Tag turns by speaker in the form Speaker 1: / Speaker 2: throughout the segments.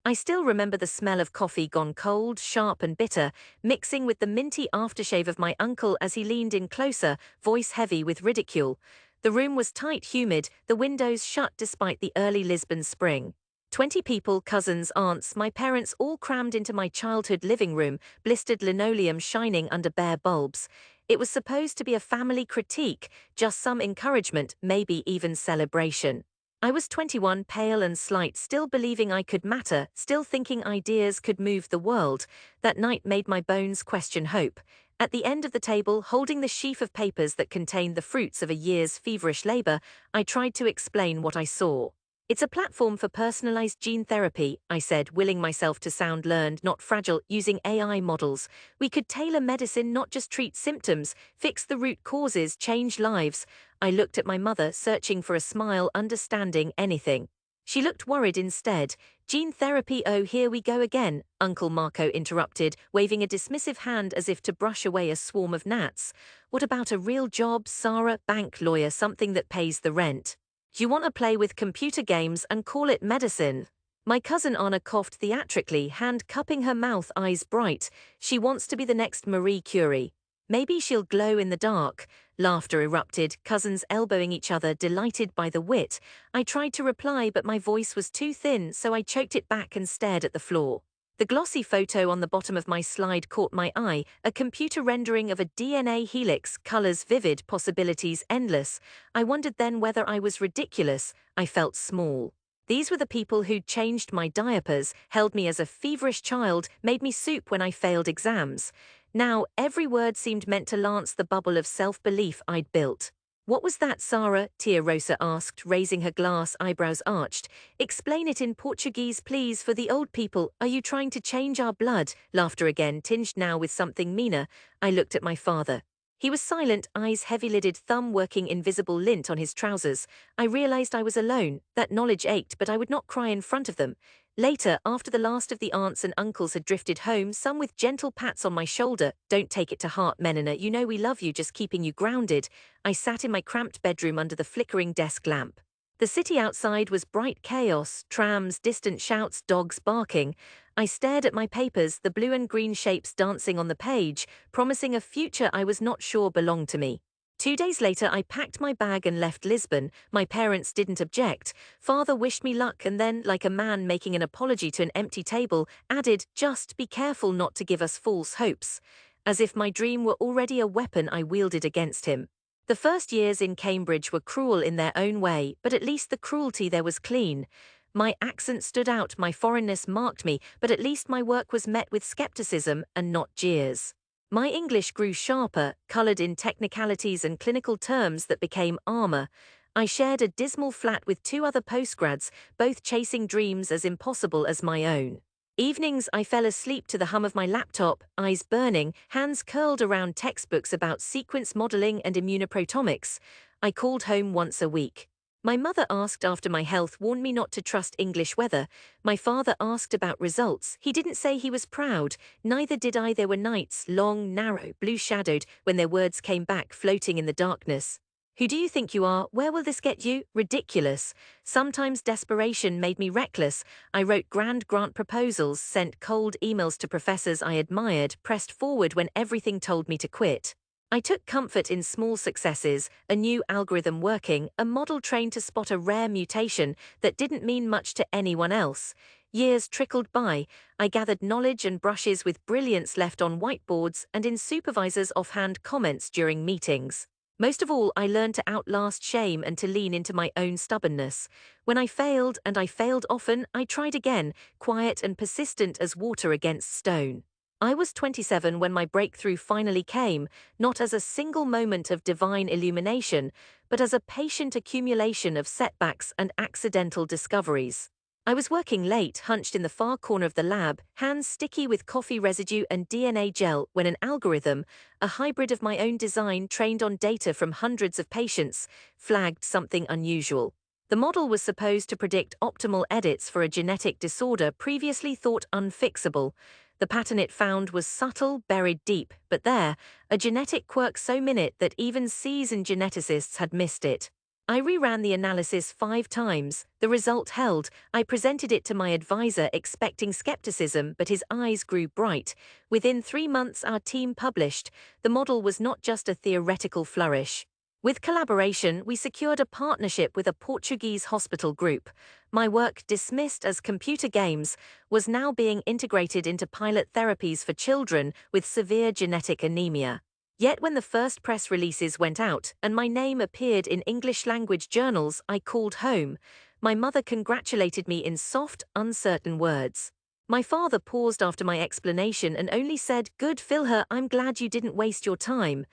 Speaker 1: I still remember the smell of coffee gone cold, sharp and bitter, mixing with the minty aftershave of my uncle as he leaned in closer, voice heavy with ridicule. The room was tight, humid, the windows shut despite the early Lisbon spring. 20 people, cousins, aunts, my parents all crammed into my childhood living room, blistered linoleum shining under bare bulbs. It was supposed to be a family critique, just some encouragement, maybe even celebration. I was 21, pale and slight, still believing I could matter, still thinking ideas could move the world. That night made my bones question hope. At the end of the table, holding the sheaf of papers that contained the fruits of a year's feverish labor, I tried to explain what I saw. It's a platform for personalized gene therapy, I said, willing myself to sound learned, not fragile, using AI models. We could tailor medicine, not just treat symptoms, fix the root causes, change lives. I looked at my mother, searching for a smile, understanding anything. She looked worried instead. Gene therapy, oh, here we go again, Uncle Marco interrupted, waving a dismissive hand as if to brush away a swarm of gnats. What about a real job, Sarah, bank lawyer, something that pays the rent? You want to play with computer games and call it medicine? My cousin Anna coughed theatrically, hand cupping her mouth, eyes bright. She wants to be the next Marie Curie. Maybe she'll glow in the dark. Laughter erupted, cousins elbowing each other, delighted by the wit. I tried to reply, but my voice was too thin, so I choked it back and stared at the floor. The glossy photo on the bottom of my slide caught my eye, a computer rendering of a DNA helix, colors vivid, possibilities endless. I wondered then whether I was ridiculous. I felt small. These were the people who'd changed my diapers, held me as a feverish child, made me soup when I failed exams. Now, every word seemed meant to lance the bubble of self-belief I'd built. What was that, Sarah? Tia Rosa asked, raising her glass, eyebrows arched. Explain it in Portuguese, please, for the old people. Are you trying to change our blood? Laughter again, tinged now with something meaner. I looked at my father. He was silent, eyes heavy-lidded, thumb working invisible lint on his trousers. I realized I was alone. That knowledge ached, but I would not cry in front of them. Later, after the last of the aunts and uncles had drifted home, some with gentle pats on my shoulder, "Don't take it to heart, Menina, you know we love you, just keeping you grounded," I sat in my cramped bedroom under the flickering desk lamp. The city outside was bright chaos, trams, distant shouts, dogs barking. I stared at my papers, the blue and green shapes dancing on the page, promising a future I was not sure belonged to me. 2 days later, I packed my bag and left Lisbon. My parents didn't object. Father wished me luck and then, like a man making an apology to an empty table, added, "Just be careful not to give us false hopes." As if my dream were already a weapon I wielded against him. The first years in Cambridge were cruel in their own way, but at least the cruelty there was clean. My accent stood out, my foreignness marked me, but at least my work was met with skepticism and not jeers. My English grew sharper, colored in technicalities and clinical terms that became armor. I shared a dismal flat with 2 other postgrads, both chasing dreams as impossible as my own. Evenings I fell asleep to the hum of my laptop, eyes burning, hands curled around textbooks about sequence modeling and immunoprotomics. I called home once a week. My mother asked after my health, warned me not to trust English weather. My father asked about results. He didn't say he was proud. Neither did I. There were nights, long, narrow, blue-shadowed, when their words came back, floating in the darkness. "Who do you think you are? Where will this get you? Ridiculous." Sometimes desperation made me reckless. I wrote grand grant proposals, sent cold emails to professors I admired, pressed forward when everything told me to quit. I took comfort in small successes, a new algorithm working, a model trained to spot a rare mutation that didn't mean much to anyone else. Years trickled by. I gathered knowledge and brushes with brilliance left on whiteboards and in supervisors' offhand comments during meetings. Most of all, I learned to outlast shame and to lean into my own stubbornness. When I failed, and I failed often, I tried again, quiet and persistent as water against stone. I was 27 when my breakthrough finally came, not as a single moment of divine illumination, but as a patient accumulation of setbacks and accidental discoveries. I was working late, hunched in the far corner of the lab, hands sticky with coffee residue and DNA gel, when an algorithm, a hybrid of my own design trained on data from hundreds of patients, flagged something unusual. The model was supposed to predict optimal edits for a genetic disorder previously thought unfixable. The pattern it found was subtle, buried deep, but there, a genetic quirk so minute that even seasoned geneticists had missed it. I reran the analysis 5 times. The result held. I presented it to my advisor expecting skepticism, but his eyes grew bright. Within 3 months, our team published. The model was not just a theoretical flourish. With collaboration, we secured a partnership with a Portuguese hospital group. My work, dismissed as computer games, was now being integrated into pilot therapies for children with severe genetic anemia. Yet when the first press releases went out and my name appeared in English-language journals, I called home. My mother congratulated me in soft, uncertain words. My father paused after my explanation and only said, "Good, Philher, I'm glad you didn't waste your time."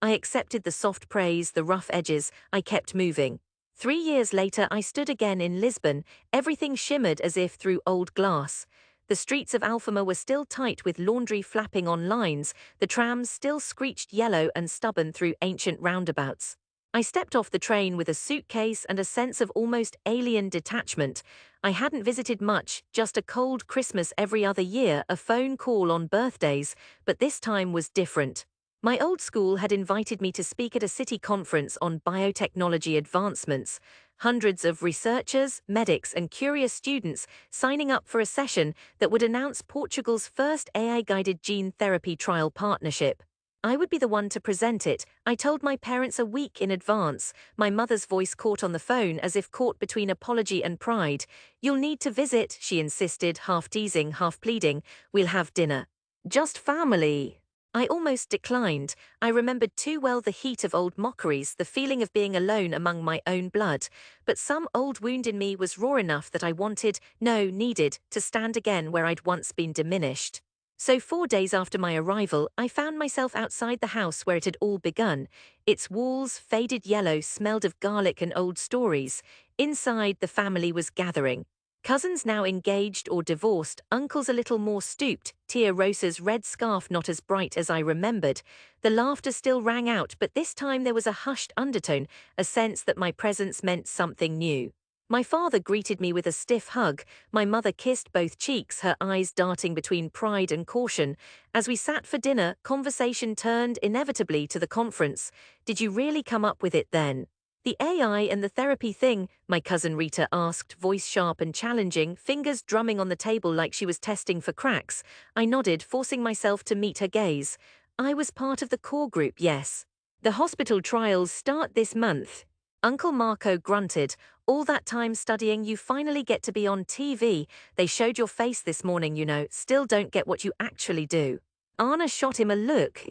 Speaker 1: I accepted the soft praise, the rough edges. I kept moving. 3 years later, I stood again in Lisbon. Everything shimmered as if through old glass. The streets of Alfama were still tight with laundry flapping on lines, the trams still screeched yellow and stubborn through ancient roundabouts. I stepped off the train with a suitcase and a sense of almost alien detachment. I hadn't visited much, just a cold Christmas every other year, a phone call on birthdays, but this time was different. My old school had invited me to speak at a city conference on biotechnology advancements. Hundreds of researchers, medics, and curious students signing up for a session that would announce Portugal's first AI-guided gene therapy trial partnership. I would be the one to present it. I told my parents a week in advance. My mother's voice caught on the phone as if caught between apology and pride. "You'll need to visit," she insisted, half teasing, half pleading. "We'll have dinner." "Just family." I almost declined. I remembered too well the heat of old mockeries, the feeling of being alone among my own blood. But some old wound in me was raw enough that I wanted, no, needed, to stand again where I'd once been diminished. So 4 days after my arrival, I found myself outside the house where it had all begun. Its walls, faded yellow, smelled of garlic and old stories. Inside, the family was gathering. Cousins now engaged or divorced, uncles a little more stooped, Tia Rosa's red scarf not as bright as I remembered. The laughter still rang out, but this time there was a hushed undertone, a sense that my presence meant something new. My father greeted me with a stiff hug. My mother kissed both cheeks, her eyes darting between pride and caution. As we sat for dinner, conversation turned inevitably to the conference. "Did you really come up with it then?" "The AI and the therapy thing," my cousin Rita asked, voice sharp and challenging, fingers drumming on the table like she was testing for cracks. I nodded, forcing myself to meet her gaze. "I was part of the core group, yes. The hospital trials start this month." Uncle Marco grunted. "All that time studying, you finally get to be on TV. They showed your face this morning, you know. Still don't get what you actually do." Anna shot him a look.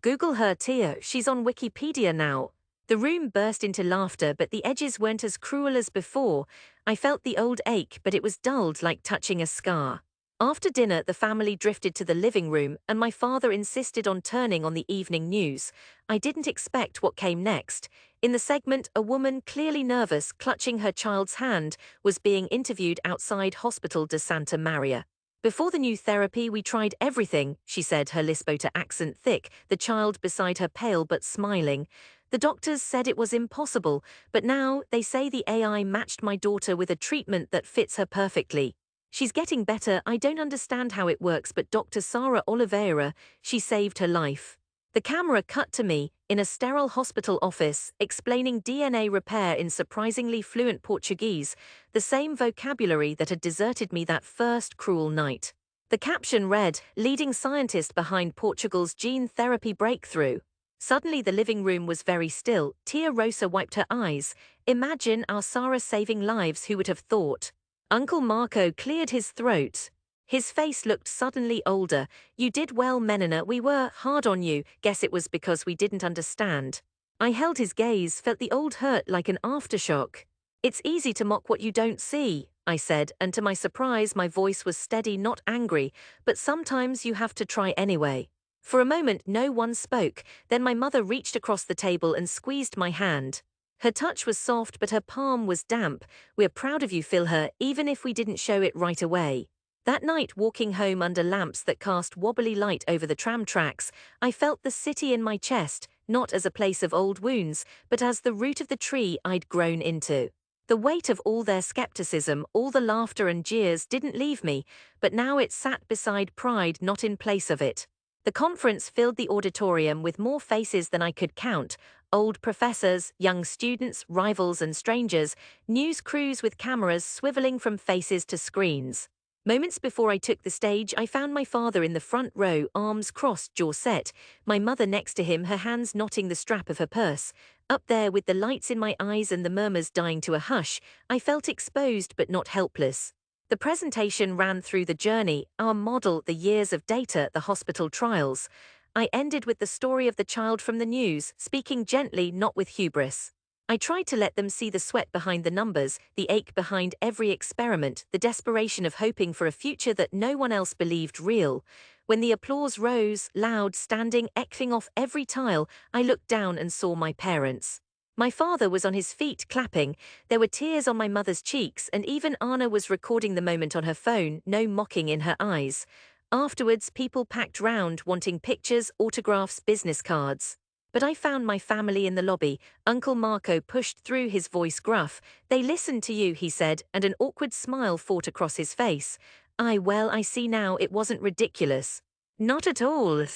Speaker 1: "Google her, Tia. She's on Wikipedia now." The room burst into laughter, but the edges weren't as cruel as before. I felt the old ache, but it was dulled like touching a scar. After dinner, the family drifted to the living room, and my father insisted on turning on the evening news. I didn't expect what came next. In the segment, a woman, clearly nervous, clutching her child's hand, was being interviewed outside Hospital de Santa Maria. "Before the new therapy, we tried everything," she said, her Lisbota accent thick, the child beside her pale but smiling. "The doctors said it was impossible, but now they say the AI matched my daughter with a treatment that fits her perfectly. She's getting better. I don't understand how it works, but Dr. Sara Oliveira, she saved her life." The camera cut to me, in a sterile hospital office, explaining DNA repair in surprisingly fluent Portuguese, the same vocabulary that had deserted me that first cruel night. The caption read, "Leading scientist behind Portugal's gene therapy breakthrough." Suddenly the living room was very still. Tia Rosa wiped her eyes. "Imagine our Sarah saving lives, who would have thought?" Uncle Marco cleared his throat. His face looked suddenly older. "You did well, Menina. We were hard on you. Guess it was because we didn't understand." I held his gaze, felt the old hurt like an aftershock. "It's easy to mock what you don't see," I said, and to my surprise my voice was steady, not angry, "but sometimes you have to try anyway." For a moment no one spoke, then my mother reached across the table and squeezed my hand. Her touch was soft but her palm was damp. "We're proud of you, Philher, even if we didn't show it right away." That night, walking home under lamps that cast wobbly light over the tram tracks, I felt the city in my chest, not as a place of old wounds, but as the root of the tree I'd grown into. The weight of all their skepticism, all the laughter and jeers didn't leave me, but now it sat beside pride, not in place of it. The conference filled the auditorium with more faces than I could count: old professors, young students, rivals and strangers, news crews with cameras swiveling from faces to screens. Moments before I took the stage, I found my father in the front row, arms crossed, jaw set, my mother next to him, her hands knotting the strap of her purse. Up there, with the lights in my eyes and the murmurs dying to a hush, I felt exposed but not helpless. The presentation ran through the journey, our model, the years of data, the hospital trials. I ended with the story of the child from the news, speaking gently, not with hubris. I tried to let them see the sweat behind the numbers, the ache behind every experiment, the desperation of hoping for a future that no one else believed real. When the applause rose, loud, standing, echoing off every tile, I looked down and saw my parents. My father was on his feet, clapping. There were tears on my mother's cheeks, and even Anna was recording the moment on her phone, no mocking in her eyes. Afterwards, people packed round, wanting pictures, autographs, business cards. But I found my family in the lobby. Uncle Marco pushed through, his voice gruff. "They listened to you," he said, and an awkward smile fought across his face. Well, I see now it wasn't ridiculous. Not at all.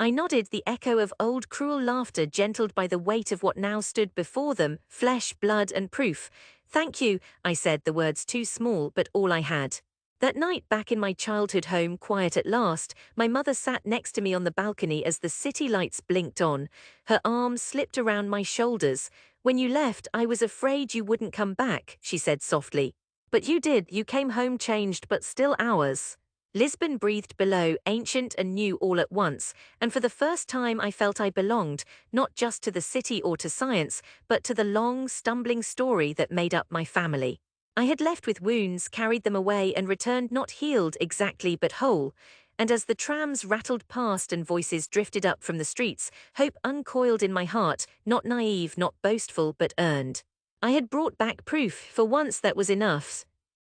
Speaker 1: I nodded, the echo of old cruel laughter gentled by the weight of what now stood before them, flesh, blood, and proof. "Thank you," I said, the words too small, but all I had. That night, back in my childhood home, quiet at last, my mother sat next to me on the balcony as the city lights blinked on. Her arms slipped around my shoulders. "When you left, I was afraid you wouldn't come back," she said softly. "But you did. You came home changed, but still ours." Lisbon breathed below, ancient and new all at once, and for the first time I felt I belonged, not just to the city or to science, but to the long, stumbling story that made up my family. I had left with wounds, carried them away, and returned not healed exactly, but whole. And as the trams rattled past and voices drifted up from the streets, hope uncoiled in my heart, not naive, not boastful, but earned. I had brought back proof. For once that was enough.